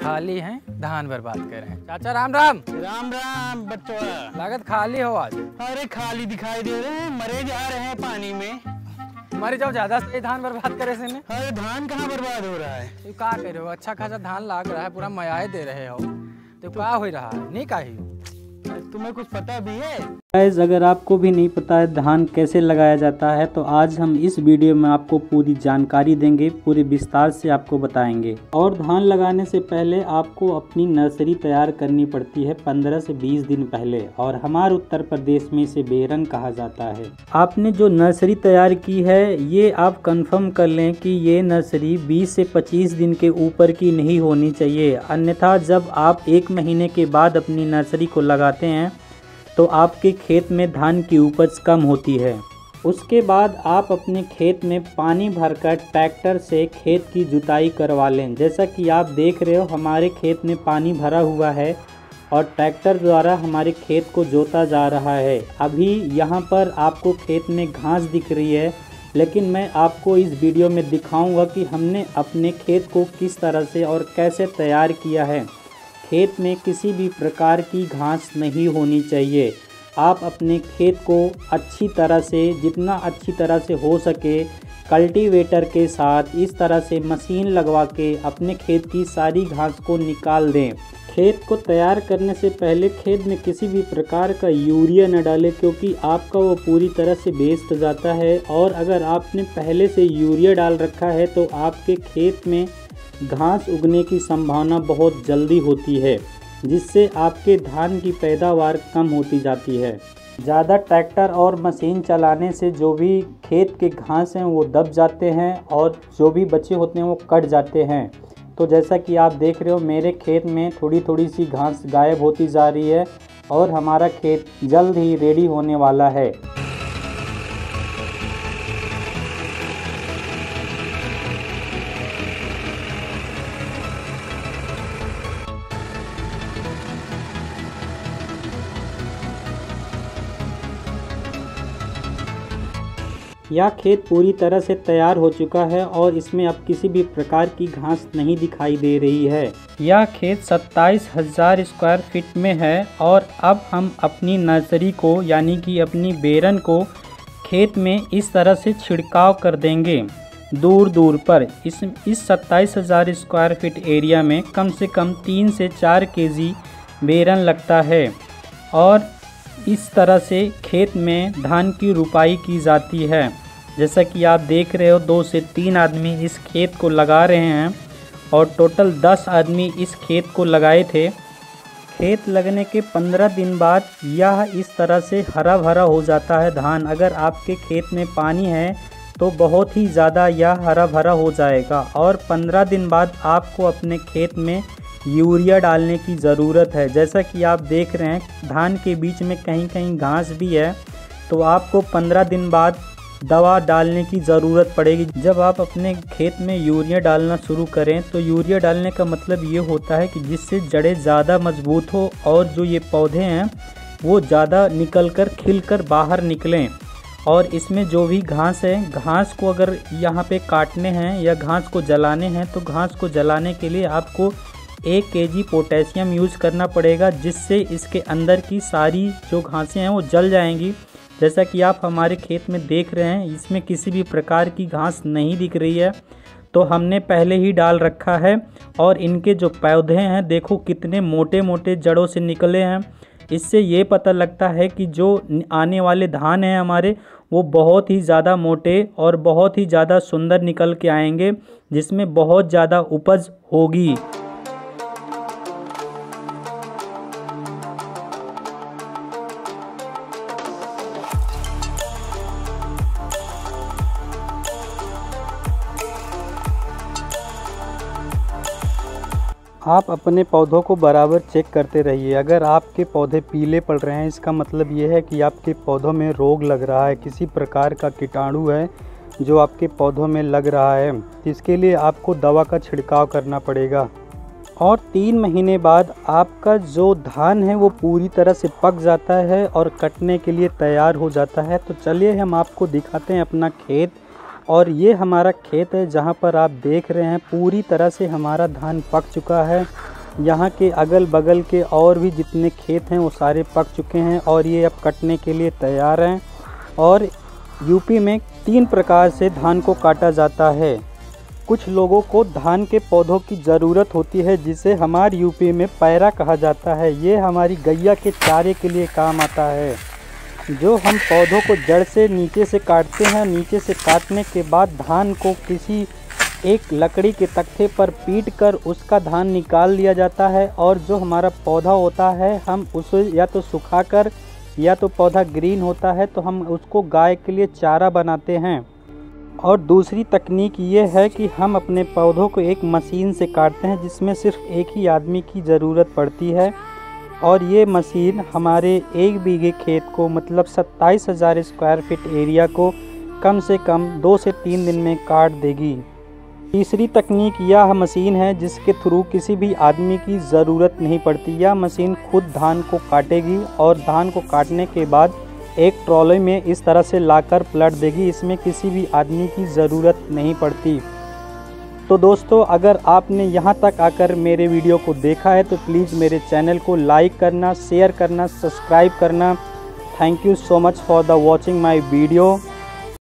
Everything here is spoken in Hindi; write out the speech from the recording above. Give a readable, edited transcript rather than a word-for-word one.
खाली हैं, धान बर्बाद कर रहे हैं। चाचा राम राम। राम राम बच्चों। लागत खाली हो आज। अरे खाली दिखाई दे रहे हैं, मरे जा रहे हैं पानी में। मर जाओ, ज्यादा से धान बर्बाद करे से। अरे धान कहाँ बर्बाद हो रहा है? तो क्या कर रहे हो? अच्छा खासा धान लाग रहा है, पूरा मयाए दे रहे हो तो क्या हो रहा है? नहीं काही तुम्हें कुछ पता भी है? गाइस, अगर आपको भी नहीं पता है धान कैसे लगाया जाता है तो आज हम इस वीडियो में आपको पूरी जानकारी देंगे, पूरे विस्तार से आपको बताएंगे। और धान लगाने से पहले आपको अपनी नर्सरी तैयार करनी पड़ती है 15 से 20 दिन पहले, और हमारे उत्तर प्रदेश में इसे बेरंग कहा जाता है। आपने जो नर्सरी तैयार की है ये आप कंफर्म कर लें कि ये नर्सरी 20 से 25 दिन के ऊपर की नहीं होनी चाहिए, अन्यथा जब आप 1 महीने के बाद अपनी नर्सरी को लगाते हैं तो आपके खेत में धान की उपज कम होती है। उसके बाद आप अपने खेत में पानी भरकर ट्रैक्टर से खेत की जुताई करवा लें। जैसा कि आप देख रहे हो हमारे खेत में पानी भरा हुआ है और ट्रैक्टर द्वारा हमारे खेत को जोता जा रहा है। अभी यहाँ पर आपको खेत में घास दिख रही है, लेकिन मैं आपको इस वीडियो में दिखाऊंगा कि हमने अपने खेत को किस तरह से और कैसे तैयार किया है। खेत में किसी भी प्रकार की घास नहीं होनी चाहिए। आप अपने खेत को अच्छी तरह से, जितना अच्छी तरह से हो सके, कल्टीवेटर के साथ इस तरह से मशीन लगवा के अपने खेत की सारी घास को निकाल दें। खेत को तैयार करने से पहले खेत में किसी भी प्रकार का यूरिया न डालें, क्योंकि आपका वो पूरी तरह से वेस्ट जाता है। और अगर आपने पहले से यूरिया डाल रखा है तो आपके खेत में घास उगने की संभावना बहुत जल्दी होती है, जिससे आपके धान की पैदावार कम होती जाती है। ज़्यादा ट्रैक्टर और मशीन चलाने से जो भी खेत के घास हैं वो दब जाते हैं और जो भी बचे होते हैं वो कट जाते हैं। तो जैसा कि आप देख रहे हो मेरे खेत में थोड़ी थोड़ी सी घास गायब होती जा रही है और हमारा खेत जल्द ही रेडी होने वाला है। यह खेत पूरी तरह से तैयार हो चुका है और इसमें अब किसी भी प्रकार की घास नहीं दिखाई दे रही है। यह खेत 27,000 स्क्वायर फीट में है और अब हम अपनी नर्सरी को यानी कि अपनी बेरन को खेत में इस तरह से छिड़काव कर देंगे दूर दूर पर। इस 27,000 स्क्वायर फीट एरिया में कम से कम 3 से 4 केजी बेरन लगता है और इस तरह से खेत में धान की रुपाई की जाती है। जैसा कि आप देख रहे हो 2 से 3 आदमी इस खेत को लगा रहे हैं और टोटल 10 आदमी इस खेत को लगाए थे। खेत लगने के 15 दिन बाद यह इस तरह से हरा भरा हो जाता है धान। अगर आपके खेत में पानी है तो बहुत ही ज़्यादा यह हरा भरा हो जाएगा और 15 दिन बाद आपको अपने खेत में यूरिया डालने की ज़रूरत है। जैसा कि आप देख रहे हैं धान के बीच में कहीं कहीं घास भी है, तो आपको 15 दिन बाद दवा डालने की ज़रूरत पड़ेगी। जब आप अपने खेत में यूरिया डालना शुरू करें तो यूरिया डालने का मतलब ये होता है कि जिससे जड़ें ज़्यादा मजबूत हो और जो ये पौधे हैं वो ज़्यादा निकल कर खिल कर बाहर निकलें। और इसमें जो भी घास है, घास को अगर यहाँ पे काटने हैं या घास को जलाने हैं तो घास को जलाने के लिए आपको 1 केजी पोटेशियम यूज़ करना पड़ेगा, जिससे इसके अंदर की सारी जो घासें हैं वो जल जाएंगी। जैसा कि आप हमारे खेत में देख रहे हैं इसमें किसी भी प्रकार की घास नहीं दिख रही है, तो हमने पहले ही डाल रखा है। और इनके जो पौधे हैं देखो कितने मोटे मोटे जड़ों से निकले हैं। इससे ये पता लगता है कि जो आने वाले धान हैं हमारे वो बहुत ही ज़्यादा मोटे और बहुत ही ज़्यादा सुंदर निकल के आएंगे, जिसमें बहुत ज़्यादा उपज होगी। आप अपने पौधों को बराबर चेक करते रहिए। अगर आपके पौधे पीले पड़ रहे हैं इसका मतलब ये है कि आपके पौधों में रोग लग रहा है, किसी प्रकार का कीटाणु है जो आपके पौधों में लग रहा है। इसके लिए आपको दवा का छिड़काव करना पड़ेगा। और 3 महीने बाद आपका जो धान है वो पूरी तरह से पक जाता है और कटने के लिए तैयार हो जाता है। तो चलिए हम आपको दिखाते हैं अपना खेत। और ये हमारा खेत है जहाँ पर आप देख रहे हैं पूरी तरह से हमारा धान पक चुका है यहाँ के अगल बगल के और भी जितने खेत हैं वो सारे पक चुके हैं और ये अब कटने के लिए तैयार हैं। और यूपी में 3 प्रकार से धान को काटा जाता है। कुछ लोगों को धान के पौधों की ज़रूरत होती है जिसे हमारे यूपी में पैरा कहा जाता है। ये हमारी गैया के चारे के लिए काम आता है। जो हम पौधों को जड़ से नीचे से काटते हैं, नीचे से काटने के बाद धान को किसी एक लकड़ी के तख्ते पर पीट कर उसका धान निकाल लिया जाता है और जो हमारा पौधा होता है हम उसे या तो सुखाकर या तो पौधा ग्रीन होता है तो हम उसको गाय के लिए चारा बनाते हैं। और दूसरी तकनीक ये है कि हम अपने पौधों को एक मशीन से काटते हैं जिसमें सिर्फ एक ही आदमी की ज़रूरत पड़ती है और ये मशीन हमारे 1 बीघे खेत को मतलब 27,000 स्क्वायर फीट एरिया को कम से कम 2 से 3 दिन में काट देगी। तीसरी तकनीक यह मशीन है जिसके थ्रू किसी भी आदमी की ज़रूरत नहीं पड़ती। यह मशीन खुद धान को काटेगी और धान को काटने के बाद एक ट्रॉली में इस तरह से लाकर पलट देगी। इसमें किसी भी आदमी की ज़रूरत नहीं पड़ती। तो दोस्तों, अगर आपने यहाँ तक आकर मेरे वीडियो को देखा है तो प्लीज़ मेरे चैनल को लाइक करना, शेयर करना, सब्सक्राइब करना। Thank you so much for the watching my video.